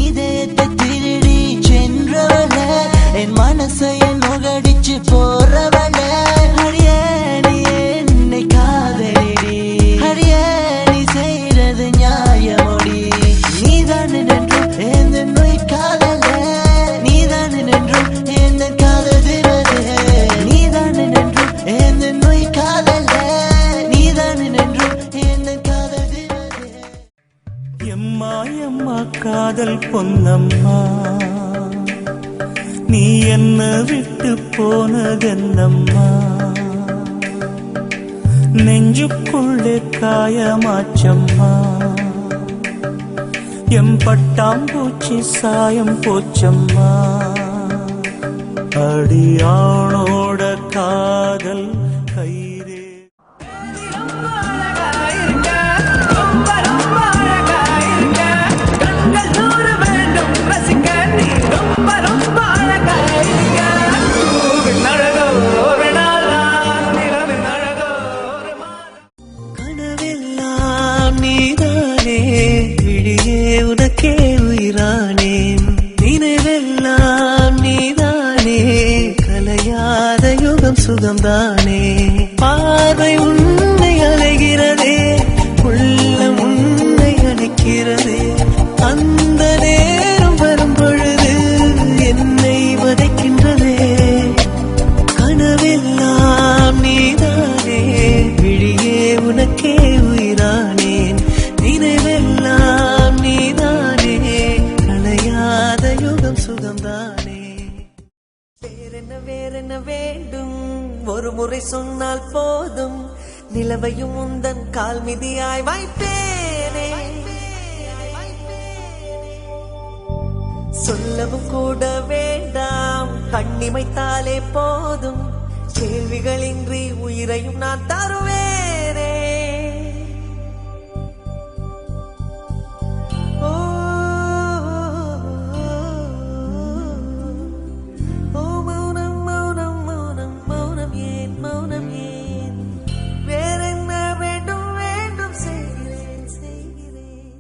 இதயத்தை திருடி சென்றவள என் மனசை நுகடிச்சு போறவள அடியே நீ என்னை காதலிடி அடியே நீ செய்யறது நியாயமோடி நீதான் என்றும் எந்த நோய் காதல நீதான் என்றும் எந்த காதல் தினது நீதான் என்றும் எந்த நோய் காதல நீதான் என்றும் எந்த காதல் தினது எம்மா எம்மா காதல் பொன்னம்மா நீ என்ன விட்டு போனதென்னம்மா நெஞ்சுக்குள்ளே காயமாச்சம்மா எம் பட்டாம்பூச்சி சாயம் போச்சம்மா அடியானோட காதல் கைரே கனவெல்லாம் நீதானே விழியே உனக்கே உயிரானேன் நினைவெல்லாம் நீதானே கலையாத யுகம் சுகம்தானே பார்வை உன்னை அலைகிறதே உள்ளம் உன்னை அணைக்கிறதே அந்த நேரம் வரும் பொழுது என்னை வதைக்கின்றதே கனவெல்லாம் நீதானே விழியே உனக்கே உயிரானேன் நினைவெல்லாம் நீதானே கலையாத யுகம் சுகம்தானே வேறென்ன வேண்டும் ஒரு முறை சொன்னால் போதும் நிலவையும் உந்தன் கால் மிதியாய் வைப்பேனே சொல்லவும் கூட வேண்டாம் கண்ணிமைத்தாலே போதும் கேள்விகளின்றி உயிரையும் நான் தருவேனே ஓ மௌனம் மௌனம் மௌனம் மௌனம் ஏன் மௌனம் ஏன் வேறென்ன வேண்டும் வேண்டும் செய்கிறேன் செய்கிறேன்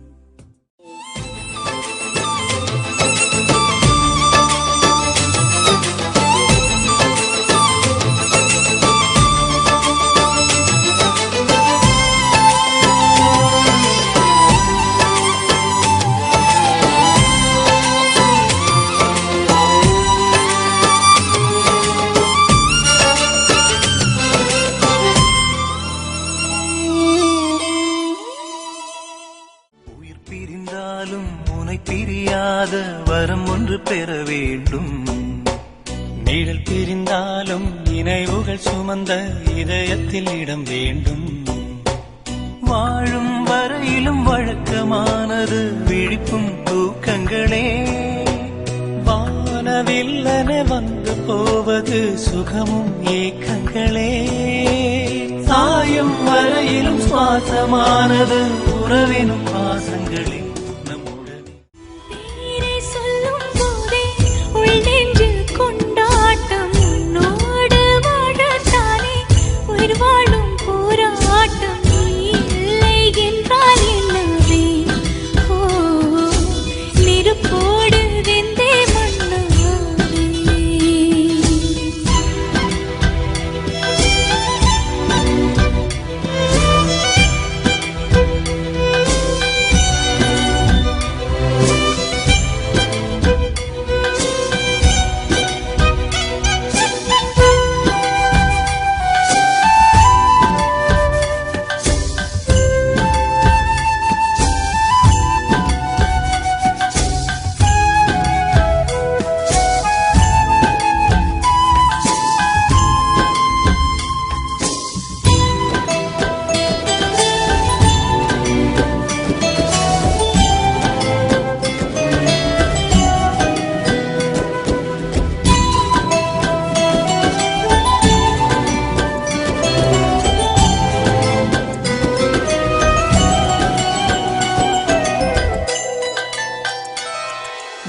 பிரிந்தாலும் உனை பிரியாத வரம் ஒன்று பெற வேண்டும் நிழல் பிரிந்தாலும் நினைவுகள் சுமந்த இதயத்தில் இடம் வேண்டும் வாழும் வரையிலும் வழக்கமானது விழிப்பும் தூக்கங்களே வானவில்லன வந்து போவது சுகமும் ஏக்கங்களே சாயும் வரையிலும் சுவாசமானது உறவினும் பாசங்களே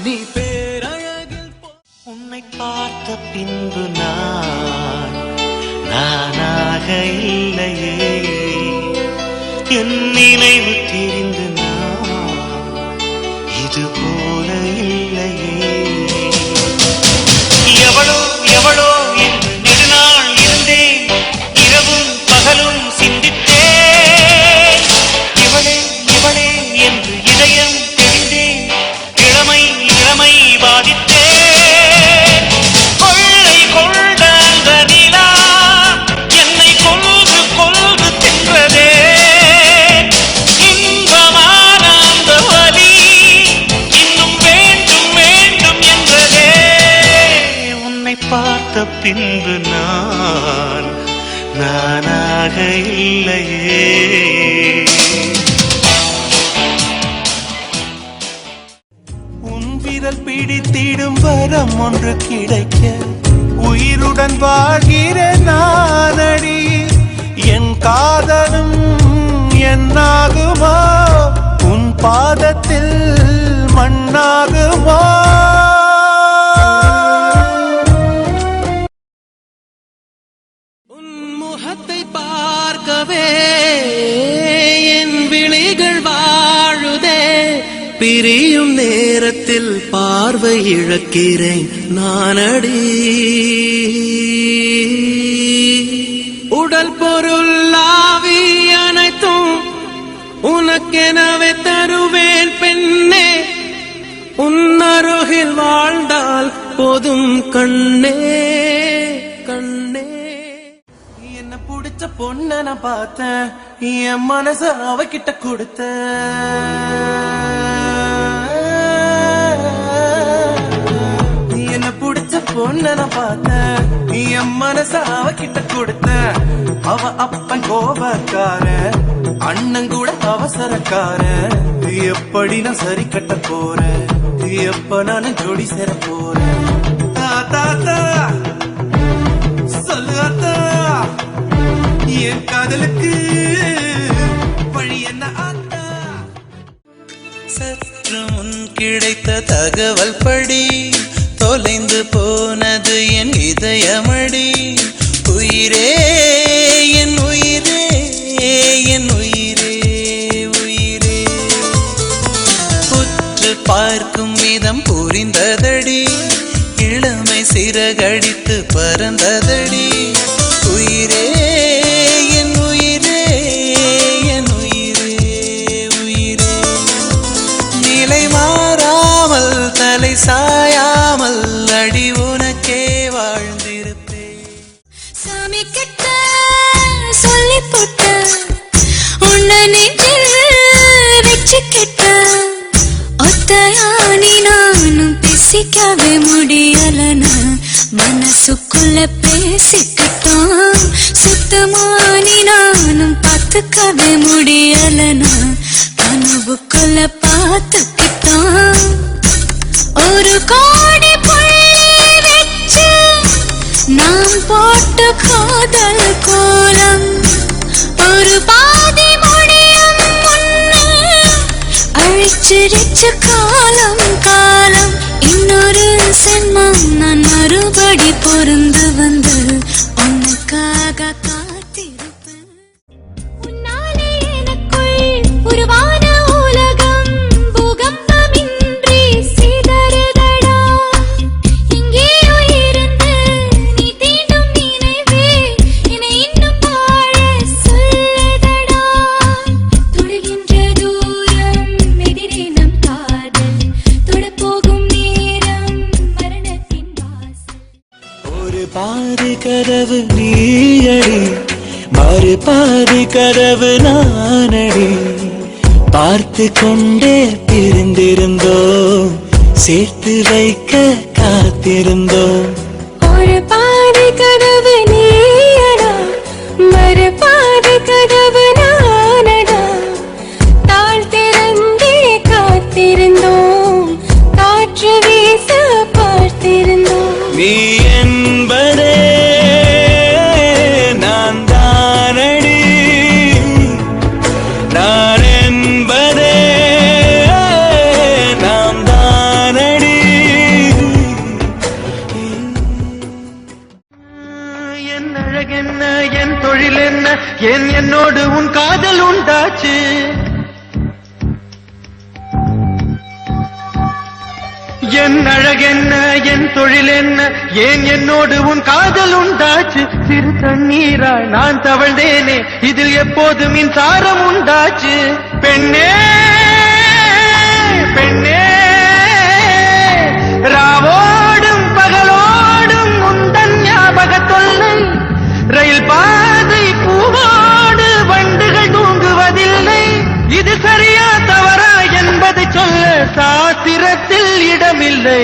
நீ பேரழகில் உன்னை பார்த்த பின்பு நானாக இல்லையே என் நினைவு தெரிந்து நான் இது போல இல்லையே. எவளோ எவளோ என்று நெடுநாள் இருந்தேன், இரவும் பகலும் சிந்தித்தேன். இவளே இவளே என்று இதயம் தெரிந்தேன், இளமை இளமை பாதித்தேன். கொள்ளை கொண்ட அந்த நிலா என்னை கொல்கு கொல்கு தின்றதே. இன்பமான அந்த வலி இன்னும் வேண்டும் வேண்டும் என்றதே. உன்னை பார்த்த பின்பு நானாக இல்லையே. உன் விரல் பிடித்திடும் வரம் ஒன்று கிடைக்க உயிருடன் வாழ்கிற நானடி. என் காதலும் என்னாகுமா, உன் பாதத்தில் மண்ணாகுமா. உன் முகத்தை பார்க்கவே என் விழிகள் வாழுதே. பிரியும் நேரத்தில் பார்வை இழக்கிறேன் நானடி. உடல் பொருள் ஆவி அனைத்தும் உனக்கெனவே தருவேன் பெண்ணே. உன் அருகில் வாழ்ந்தால் போதும் கண்ணே கண்ணே. என்ன பிடிச்ச பொண்ண நான் பார்த்தேன், என் மனச அவகிட்ட கொடுத்தேன். என்ன பிடிச்ச பொண்ண நான் பார்த்தேன், என் மனச அவகிட்ட கொடுத்தேன். அவ அப்பன் கோபக்கார, அண்ணன் கூட அவசரக்கார. எப்படி நான் சரி கட்ட போறேன், எப்ப நானும் ஜோடி சேர போறேன். தாத்தா சொல்லு அத்தா, என் காதலுக்கு வழி என்ன ஆத்தா. சற்று முன் கிடைத்த தகவல் படி தொலைந்து போனது என் இதயமடி. உயிரே என் உயிரே என் உயிரே உயிரே. உற்று பார்க்கும் விதம் புரிந்ததடி, இளமை சிறகடித்து பறந்ததடி. உயிரே என் உயிரே என் உயிரே உயிரே. நிலை மாறாமல் தலை சாயாமல் அடி உனக்கே வாழ்ந்திருப்பேன். சாமி கிட்ட சொல்லி போட்ட உன்னை நெஞ்சில் வச்சுக்கிட்ட ஒத்தையானி நானும் பேசிக்கவே முடியலனா. மனசுக்குள்ள பேசிக்கிட்டோம், சுத்தமானி நானும் பார்த்துக்கவே முடியலனா. கனவுக்குள்ள பார்த்துக்கிட்டோம், ஒரு கோடி புள்ளி வச்சு நாம் போட்ட காதல் கோலம். ஒரு பாதி முடியும் முன்னே அழிச்சிருச்சு காலம் காலம். இன்னொரு சென்மம் நான் மறுபடி பொருந்து வந்து உனக்காக காத்திருப்பேன். உன்னாலே எனக்குள் உருவான உலகம் பூகம்பமின்றி சிதறுதடா. எங்கேயோ இருந்து நீ தீண்டும் நினைவே என்னை இன்னும் வாழ சொல்லுதடா. தொடுகின்ற தூரம் எதிரே நம் காதல், தொடப்போகும் நேரம் மரணத்தின் வாசல். ஒரு பாதி கதவு நீயடி, மறு பாதி கதவு நானடி. பார்த்து கொண்டே பிரிந்திருந்தோம், சேர்த்து வைக்க காத்திருந்தோம். ஒரு பாதி கதவு நீயடா, மறு பாதி கதவு நானடா. தாழ் திறந்தே காத்திருந்தோம், காற்று வீச பார்த்திருந்தோம். நீ என்பதே நான் தானடி, நான் என்பதே நாம் தானடி. என் அழகென்ன, என் தொழில் என்ன, என்னோடு உன் காதல் உண்டாச்சு. என் அழகென்ன என் தொழில் என்ன ஏன் என்னோடு உன் காதல் உண்டாச்சு சிறு தண்ணீராய் நான் தவழ்ந்தேனே இதில் எப்போது மின்சாரம் உண்டாச்சு பெண்ணே பெண்ணே ராவோடும் பகலோடும் உந்தன் ஞாபக தொல்லை ரயில் பாதை பூவோடு வண்டுகள் தூங்குவதில்லை இது சரியா தவறா என்பதை சொல்ல சாத்திரத்தில் இடமில்லை